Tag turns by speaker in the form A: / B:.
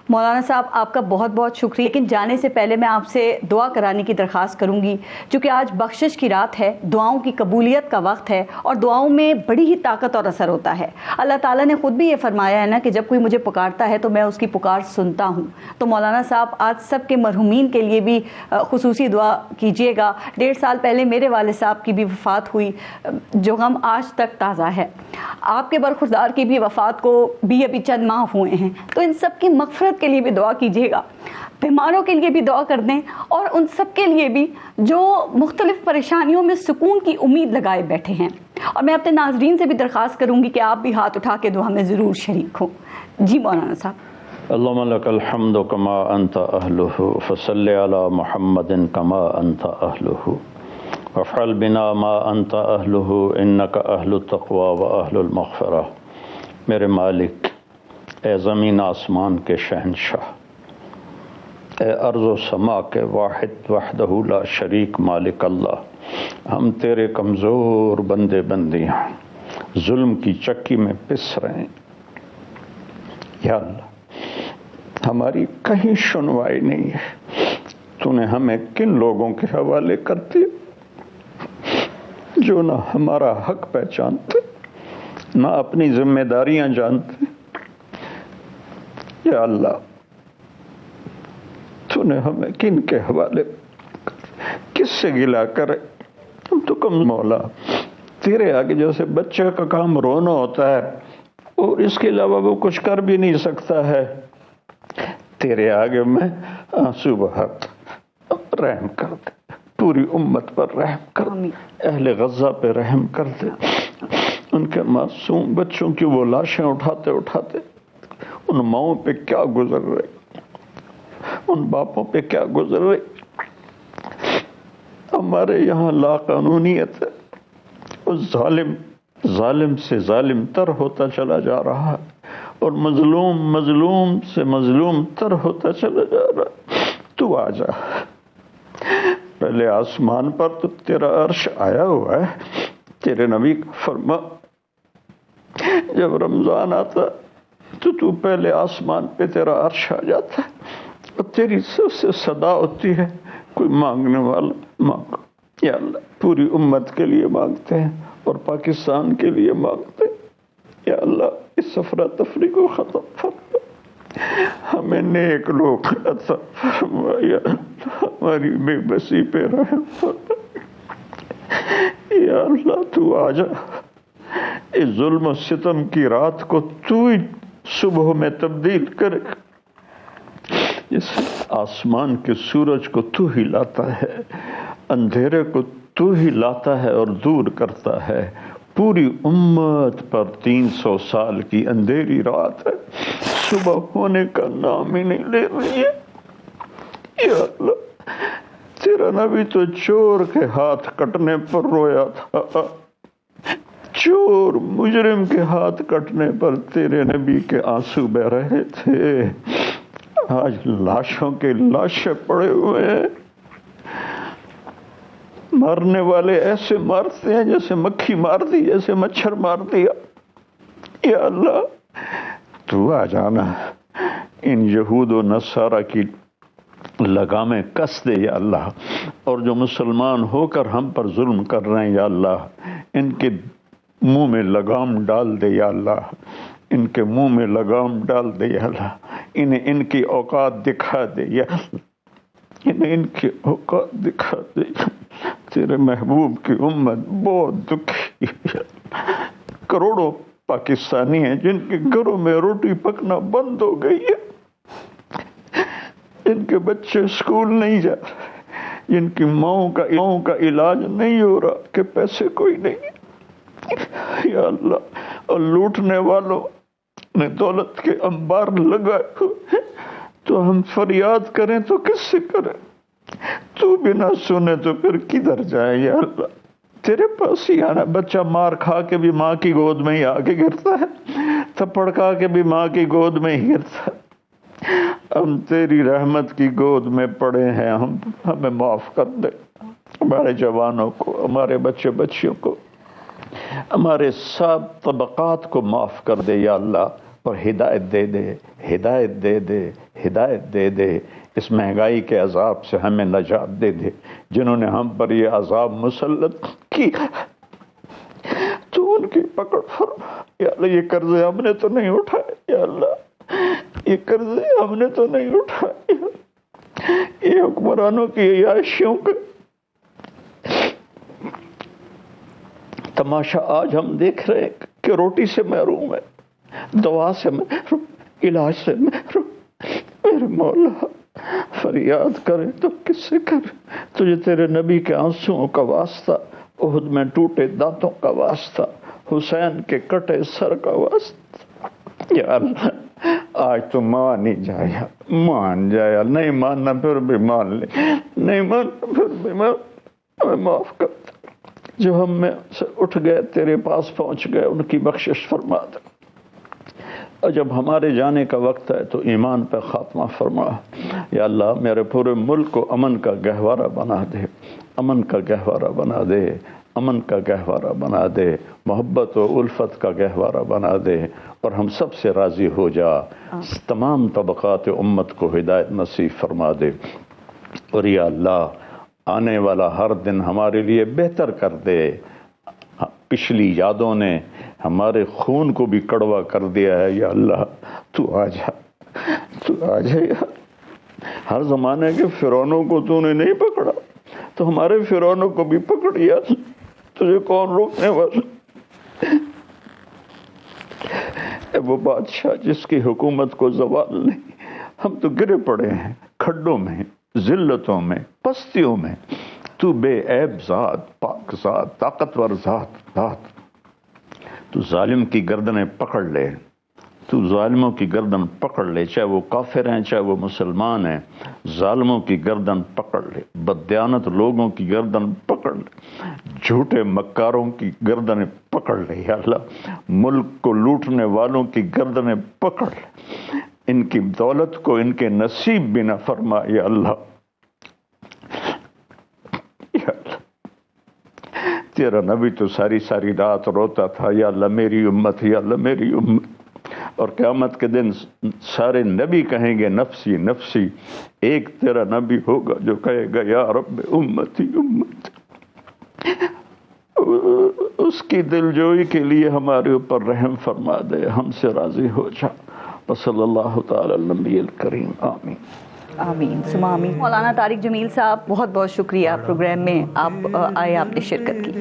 A: مولانا صاحب آپ کا بہت بہت شکریہ، لیکن جانے سے پہلے میں آپ سے دعا کرانے کی درخواست کروں گی، چونکہ آج بخشش کی رات ہے، دعاؤں کی قبولیت کا وقت ہے، اور دعاؤں میں بڑی ہی طاقت اور اثر ہوتا ہے۔ اللہ تعالیٰ نے خود بھی یہ فرمایا ہے نا کہ جب کوئی مجھے پکارتا ہے تو میں اس کی پکار سنتا ہوں۔ تو مولانا صاحب آج سب کے مرحومین کے لیے بھی خصوصی دعا کیجیے گا۔ 1.5 سال پہلے میرے والد صاحب کی بھی وفات ہوئی، جو غم آج تک تازہ ہے۔ آپ کے برخوردار کی بھی وفات کو بھی ابھی چند ماہ ہوئے ہیں، تو ان سب کی مغفرت کے لیے بھی دعا کیجیے گا، بیماروں کے لیے بھی دعا کر دیں، اور ان سب کے لیے بھی جو مختلف پریشانیوں میں سکون کی امید لگائے بیٹھے ہیں۔ اور میں اپنے ناظرین سے بھی درخواست کروں گی کہ آپ بھی ہاتھ اٹھا کے دعا میں ضرور شریک ہوں۔ جی مولانا صاحب۔
B: اللہم لک الحمد کما انت اہلہ فصل علی محمد کما انت اہلہ وافعل بنا ما انت اہلہ انک اہل التقوی و اہل المغفرہ۔ میرے مالک، اے زمین آسمان کے شہنشاہ، اے ارض و سما کے واحد وحدہ لا شریک مالک اللہ، ہم تیرے کمزور بندے بندیاں ظلم کی چکی میں پس رہے ہیں۔ یا اللہ، ہماری کہیں سنوائی نہیں ہے، تو نے ہمیں کن لوگوں کے حوالے کر دیا جو نہ ہمارا حق پہچانتے نہ اپنی ذمہ داریاں جانتے۔ یا اللہ، تو نے ہمیں کن کے حوالے، کس سے گلا کرے؟ ہم تو کم مولا، تیرے آگے جیسے بچے کا کام رونا ہوتا ہے اور اس کے علاوہ وہ کچھ کر بھی نہیں سکتا ہے، تیرے آگے میں آنسو بہاتا۔ رحم کر دے، پوری امت پر رحم کر دے، اہل غزہ پہ رحم کر دے، ان کے معصوم بچوں کی وہ لاشیں اٹھاتے اٹھاتے ان ماؤں پہ کیا گزر رہی، ان باپوں پہ کیا گزر رہی۔ ہمارے یہاں لا قانونیت ہے، اس ظالم سے ظالم تر ہوتا چلا جا رہا ہے، اور مظلوم سے مظلوم تر ہوتا چلا جا رہا ہے۔ تو آ جا، پہلے آسمان پر تو تیرا عرش آیا ہوا ہے، تیرے نبی کا فرما، جب رمضان آتا تو پہلے آسمان پہ تیرا عرش آ جاتا ہے، اور تیری سب سے صدا ہوتی ہے، کوئی مانگنے والا مانگو۔ یا اللہ، پوری امت کے لیے مانگتے ہیں اور پاکستان کے لیے مانگتے ہیں۔ یا اللہ، اس افراتفری کو ختم فرما، ہمیں نیک لوگ عطا فرما، یا اللہ ہماری بے بسی پہ رحم فرما۔ یا اللہ، تو آ جا، اس ظلم و ستم کی رات کو تو ہی صبح میں تبدیل کرے، جس آسمان کے سورج کو تو ہی لاتا ہے، اندھیرے کو تو ہی لاتا ہے اور دور کرتا ہے۔ پوری امت پر 300 سال کی اندھیری رات ہے، صبح ہونے کا نام ہی نہیں لے رہی ہے۔ یا اللہ، تیرا نبی تو چور کے ہاتھ کٹنے پر رویا تھا، چور مجرم کے ہاتھ کٹنے پر تیرے نبی کے آنسو بہ رہے تھے۔ آج لاشوں کے لاشیں پڑے ہوئے ہیں، مارنے والے ایسے مارتے ہیں جیسے مکھی مار دی، جیسے مچھر مار دیا۔ یا اللہ، تو آ جانا، ان یہود و نصارہ کی لگامیں کس دے یا اللہ، اور جو مسلمان ہو کر ہم پر ظلم کر رہے ہیں یا اللہ، ان کے منہ میں لگام ڈال دے یا اللہ، ان کے منہ میں لگام ڈال دے یا اللہ، انہیں ان کی اوقات دکھا دے یا اللہ، انہیں ان کی اوقات دکھا دے۔ تیرے محبوب کی امت بہت دکھی ہے، کروڑوں پاکستانی ہیں جن کے گھروں میں روٹی پکنا بند ہو گئی ہے، جن کے بچے اسکول نہیں جا رہے، جن کی ماؤں کا علاج نہیں ہو رہا کہ پیسے کوئی نہیں۔ یا اللہ، اور لوٹنے والوں نے دولت کے انبار لگائے ہوئے، تو ہم فریاد کریں تو کس سے کریں؟ تو بھی نہ سنے تو پھر کدھر جائے؟ یا اللہ، تیرے پاس ہی آنا۔ بچہ مار کھا کے بھی ماں کی گود میں ہی آگے گرتا ہے، تھپڑ کھا کے بھی ماں کی گود میں ہی گرتا ہے۔ ہم تیری رحمت کی گود میں پڑے ہیں، ہمیں معاف کر دے، ہمارے جوانوں کو، ہمارے بچے بچیوں کو، ہمارے سب طبقات کو معاف کر دے یا اللہ، اور ہدایت دے دے، ہدایت دے دے، ہدایت دے دے، اس مہنگائی کے عذاب سے ہمیں نجات دے دے۔ جنہوں نے ہم پر یہ عذاب مسلط کی تو ان کی پکڑ فرما۔ یا اللہ یہ قرضے ہم نے تو نہیں اٹھائے، یا اللہ یہ قرضے ہم نے تو نہیں اٹھائے، یہ حکمرانوں کی عیاشیوں کا تماشا آج ہم دیکھ رہے ہیں کہ روٹی سے محروم ہے، دوا سے محروم، علاج سے محروم۔ میرے مولا فریاد کرے تو کس سے کرے؟ تجھے تیرے نبی کے آنسوؤں کا واسطہ، احد میں ٹوٹے دانتوں کا واسطہ، حسین کے کٹے سر کا واسطہ، یا اللہ آج تو مان ہی جایا، مان جایا، نہیں ماننا پھر بھی مان لے، نہیں ماننا پھر بھی ہمیں معاف کر دے۔ جو ہم میں سے اٹھ گئے تیرے پاس پہنچ گئے ان کی بخشش فرما دے، اور جب ہمارے جانے کا وقت ہے تو ایمان پہ خاتمہ فرما۔ یا اللہ میرے پورے ملک کو امن کا گہوارہ بنا دے، امن کا گہوارہ بنا دے، امن کا گہوارہ بنا دے، محبت و الفت کا گہوارہ بنا دے، اور ہم سب سے راضی ہو جا۔ تمام طبقات امت کو ہدایت نصیب فرما دے، اور یا اللہ آنے والا ہر دن ہمارے لیے بہتر کر دے۔ پچھلی یادوں نے ہمارے خون کو بھی کڑوا کر دیا ہے، یا اللہ تو آ جا، تو آ جا۔ ہر زمانے کے فرعونوں کو تو نے نہیں پکڑا تو ہمارے فرعونوں کو بھی پکڑ یا تجھے کون روکنے والا؟ اے وہ بادشاہ جس کی حکومت کو زوال نہیں، ہم تو گرے پڑے ہیں کھڈوں میں، ذلتوں میں، پستیوں میں۔ تو بے عیب ذات، پاک ذات، طاقتور ذات، تو ظالم کی گردنیں پکڑ لے، تو ظالموں کی گردن پکڑ لے، چاہے وہ کافر ہیں چاہے وہ مسلمان ہیں، ظالموں کی گردن پکڑ لے، بددیانت لوگوں کی گردن پکڑ لے، جھوٹے مکاروں کی گردنیں پکڑ لے، یا اللہ ملک کو لوٹنے والوں کی گردنیں پکڑ لے، ان کی دولت کو ان کے نصیب بھی نہ فرما، یا اللہ۔ تیرا نبی تو ساری ساری رات روتا تھا، یا اللہ میری امت، یا اللہ میری امت، اور قیامت کے دن سارے نبی کہیں گے نفسی نفسی، ایک تیرا نبی ہوگا جو کہے گا یا رب امتی امتی۔ اس کی دلجوئی کے لیے ہمارے اوپر رحم فرما دے، ہم سے راضی ہو جا۔ وصلی اللہ تعالی علی النبی الکریم، آمین
A: آمین ثم آمین۔ مولانا طارق جمیل صاحب بہت بہت شکریہ، پروگرام میں آپ آئے، آپ نے شرکت کی۔